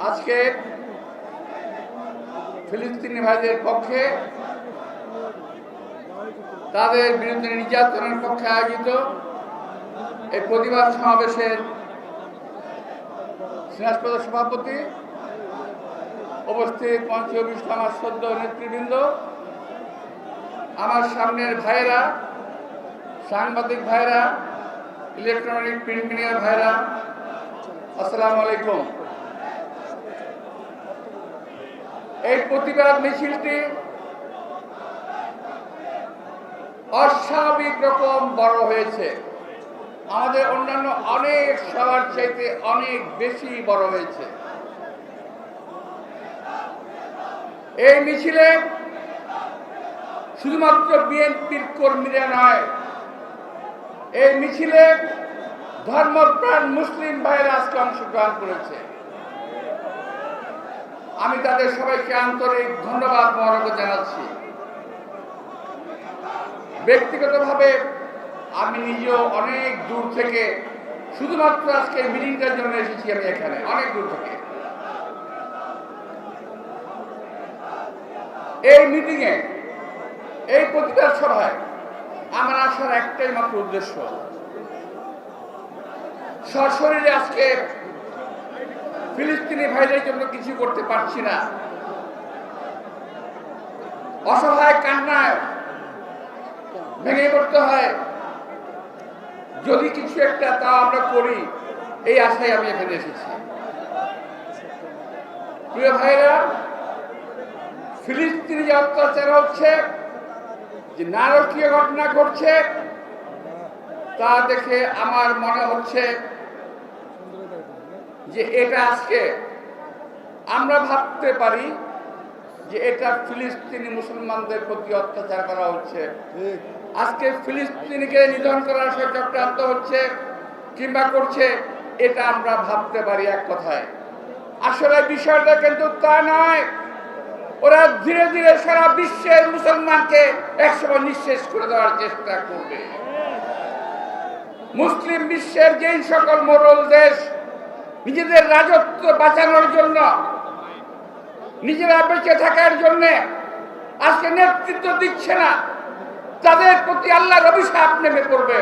আজকে ফিলিস্তিনি ভাইদের পক্ষে, তাদের বিরুদ্ধে নির্যাতনের পক্ষে আয়োজিত এই প্রতিবাদ সমাবেশের সিনাজপদ সভাপতি, উপস্থিত মঞ্চে অভিষ্ট আমার শ্রদ্ধ নেতৃবৃন্দ, আমার সামনের ভাইয়েরা, সাংবাদিক ভাইরা, ইলেকট্রনিক প্রিন্ট মিডিয়ার ভাইরা, আসসালামু আলাইকুম। এই প্রতিবাদ মিছিলটি অস্বাভাবিক রকম বড় হয়েছে। আমাদের অন্যান্য অনেক সবার চাইতে অনেক বেশি বড় হয়েছে। এই মিছিলে শুধুমাত্র বিএনপির কর্মীরা নয়, এই মিছিলে ধর্মপ্রাণ মুসলিম ভাইয়েরা আজকে অংশগ্রহণ করেছে। আমি তাদের সবাইকে আন্তরিক ধন্যবাদ মহানগর জানাচ্ছি। ব্যক্তিগতভাবে আমি নিজেও অনেক দূর থেকে শুধুমাত্র আজকে মিটিংটার জন্য এসেছি। আমি এখানে অনেক দূর থেকে এই মিটিংয়ে, এই প্রতিবাদ সভায় আমার আসার একটাই মাত্র উদ্দেশ্য, সশরীরে আজকে ফিলিস্তিনি ভাইদের জন্য কিছু করতে পারছি না, অসহায় কান্নায় ভেঙে পড়তে হয়, যদি কিছু একটা তা আমরা করি, এই আশায় আমি এখানে এসেছি। প্রিয় ভাইরা, ফিলিস্তিনি যে অত্যাচার হচ্ছে, যে নারকীয় ঘটনা ঘটছে, তা দেখে আমার মনে হচ্ছে যে এটা আজকে আমরা ভাবতে পারি যে এটা ফিলিস্তিনি মুসলমানদের প্রতি অত্যাচার করা হচ্ছে, আজকে ফিলিস্তিনিকে নিধন করার সে চক্রান্ত হচ্ছে কিংবা করছে, এটা আমরা ভাবতে পারি এক কথায়। আসলে বিষয়টা কিন্তু তা নয়। ওরা ধীরে ধীরে সারা বিশ্বের মুসলমানকে একসময় নিঃশেষ করে দেওয়ার চেষ্টা করবে। মুসলিম বিশ্বের যেই সকল মোড়ল দেশ নিজেদের রাজত্ব বাঁচানোর জন্য, নিজেরা বেঁচে থাকার জন্য আজকে নেতৃত্ব দিচ্ছে না, তাদের প্রতি আল্লাহর অভিশাপ নেমে পড়বে।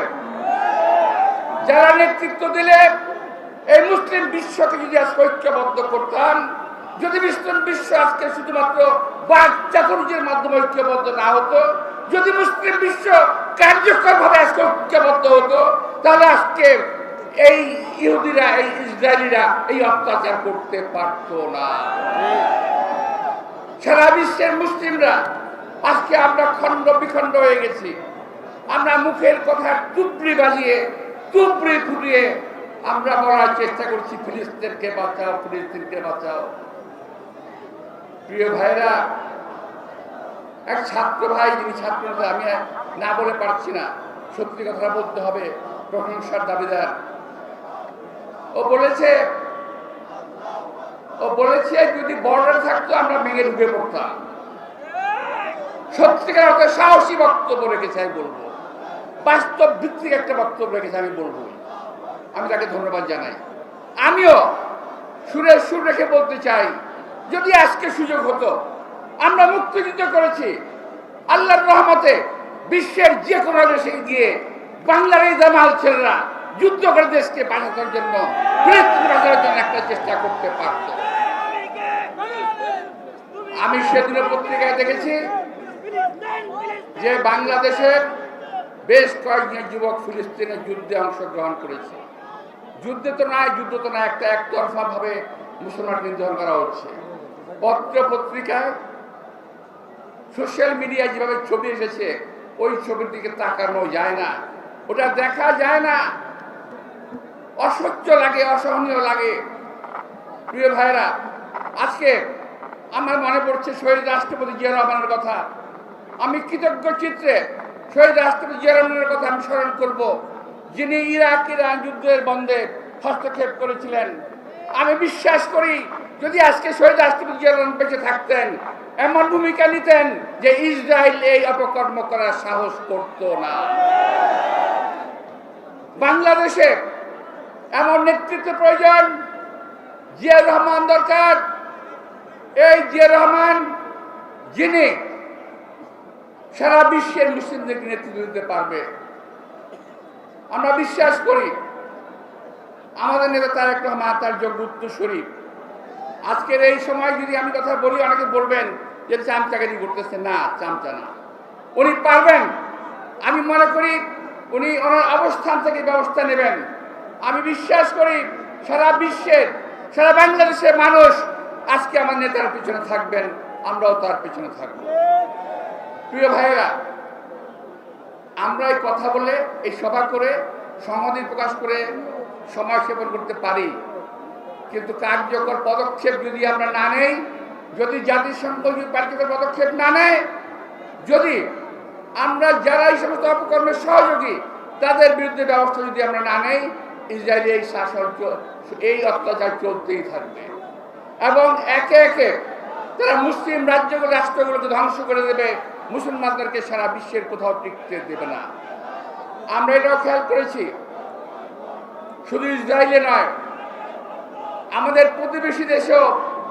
যারা নেতৃত্ব দিলে এই মুসলিম বিশ্বকে যদি আজকে ঐক্যবদ্ধ করতাম, যদি মুসলিম বিশ্ব আজকে শুধুমাত্র বাক চাতুর্যের মাধ্যমে ঐক্যবদ্ধ না হতো, যদি মুসলিম বিশ্ব কার্যকরভাবে আজকে ঐক্যবদ্ধ হতো, তাহলে আজকে এই ইহুদিরা, এই ইসরায়েলিরা এই অত্যাচার করতে পারত না। সারা বিশ্বের মুসলিমরা আজকে আমরা খণ্ড বিখণ্ড হয়ে গেছি। আমরা মুখের কথা তুবড়ি বাজিয়ে, তুবড়ি ফুটিয়ে আমরা বলার চেষ্টা করছি, ফিলিস্তিনকে বাঁচাও, ফিলিস্তিনকে বাঁচাও। প্রিয় ভাইরা, এক ছাত্র ভাই, যিনি ছাত্র আমি না বলে পারছি না, সত্যি কথা বলতে হবে, প্রশংসার দাবিদার, ও বলেছে যদি বর্ডার থাকতো আমরা ভেঙে ঢুকে পড়তাম। সত্যিকার অর্থে সাহসী বক্তব্য রেখেছে, আমি বলবো, বাস্তব ভিত্তিক একটা বক্তব্য রেখেছে, আমি বলবো, আমি তাকে ধন্যবাদ জানাই। আমিও সুরের সুর রেখে বলতে চাই, যদি আজকে সুযোগ হতো, আমরা মুক্তিযুদ্ধ করেছি, আল্লাহর রহমতে বিশ্বের যে কোনো দেশে গিয়ে বাংলার এই জামাল ছেলেরা যুদ্ধ করে দেশকে বাঁচানোর জন্য, ফিলিস্তিন বাঁচানোর জন্য একটা চেষ্টা করতে পারত। আমি সেদিনের পত্রিকায় দেখেছি যে বাংলাদেশের বেশ কয়েকজন যুবক ফিলিস্তিনের যুদ্ধে অংশগ্রহণ করেছে। যুদ্ধ তো না, একটা একতরফা ভাবে মুসলমান নিধন করা হচ্ছে। পত্র পত্রিকায়, সোশ্যাল মিডিয়ায় যেভাবে ছবি এসেছে, ওই ছবির দিকে তাকানো যায় না, ওটা দেখা যায় না, অসহ্য লাগে, অসহনীয় লাগে। প্রিয় ভাইরা, আজকে আমার মনে পড়ছে শহীদ রাষ্ট্রপতি জিয়া রহমানের কথা। আমি কৃতজ্ঞ চিত্রে শহীদ রাষ্ট্রপতি জিয়া রহমানের কথা আমি স্মরণ করব, যিনি ইরাক ইরান যুদ্ধের বন্ধে হস্তক্ষেপ করেছিলেন। আমি বিশ্বাস করি, যদি আজকে শহীদ রাষ্ট্রপতি জিয়া রহমান বেঁচে থাকতেন, এমন ভূমিকা নিতেন যে ইসরায়েল এই অপকর্ম করার সাহস করত না। বাংলাদেশে এমন নেতৃত্ব প্রয়োজন জিয়াউর রহমান দরকার। এই জিয়াউর রহমান যিনি সারা বিশ্বের মুসলিমদেরকে নেতৃত্ব দিতে পারবে। আমরা বিশ্বাস করি আমাদের নেতা তারেক রহমান তার যোগ্য উত্তরসূরি। আজকের এই সময় যদি আমি কথা বলি, অনেকে বলবেন যে চামচাগিরি করতেছে। না, চামচা না, উনি পারবেন। আমি মনে করি উনি ওনার অবস্থান থেকে ব্যবস্থা নেবেন। আমি বিশ্বাস করি সারা বিশ্বের, সারা বাংলাদেশের মানুষ আজকে আমার নেতার পিছনে থাকবেন, আমরাও তার পিছনে থাকব। প্রিয় ভাইয়েরা, আমরা এই কথা বলে, এই সভা করে, সংহতি প্রকাশ করে সময় সেবন করতে পারি, কিন্তু কার্যকর পদক্ষেপ যদি আমরা না নেই, যদি জাতিসংঘ কার্যকর পদক্ষেপ না নেয়, যদি আমরা যারা এই সমস্ত অপকর্মের সহযোগী তাদের বিরুদ্ধে ব্যবস্থা যদি আমরা না নেই, ইসরায়েলি এই শাসন, এই অত্যাচার চলতেই থাকবে এবং একে একে তারা মুসলিম রাজ্যগুলো, রাষ্ট্রগুলোকে ধ্বংস করে দেবে, মুসলমানদেরকে সারা বিশ্বের কোথাও টিকতে দেবে না। আমরা এটাও খেয়াল করেছি, শুধু ইসরায়েলে নয়, আমাদের প্রতিবেশী দেশেও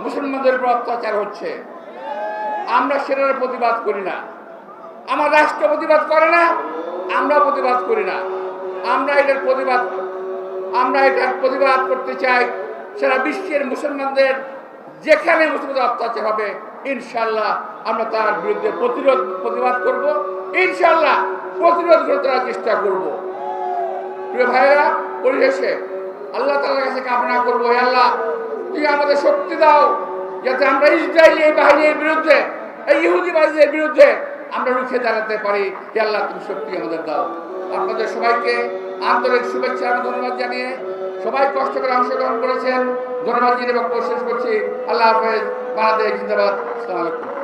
মুসলমানদের উপর অত্যাচার হচ্ছে। আমরা সেটার প্রতিবাদ করি না, আমার রাষ্ট্র প্রতিবাদ করে না, আমরা প্রতিবাদ করি না। আমরা এটার প্রতিবাদ করতে চাই সারা বিশ্বের মুসলমানদের, যেখানে মুসলমানদের অত্যাচার হবে ইনশাল্লাহ আমরা তার বিরুদ্ধে প্রতিবাদ করব, ইনশাল্লাহ প্রতিরোধ করে তার চেষ্টা করব। প্রিয় ভাইয়েরা, পরিশেষে আল্লাহ তাআলার কাছে কামনা করবো, হে আল্লাহ তুমি আমাদের শক্তি দাও যাতে আমরা ইসরায়েলি এই বাহিনীর বিরুদ্ধে, এই ইহুদি বাহিনীর বিরুদ্ধে আমরা রুখে দাঁড়াতে পারি। হে আল্লাহ তুমি শক্তি আমাদের দাও। আপনাদের সবাইকে আন্তরিক শুভেচ্ছা এবং ধন্যবাদ জানিয়ে, সবাই কষ্ট করে অংশগ্রহণ করেছেন, ধন্যবাদ জানিয়ে বক্তব্য শেষ করছি। আল্লাহ হাফেজ। বাংলাদেশ জিন্দাবাদ। আসসালামু আলাইকুম।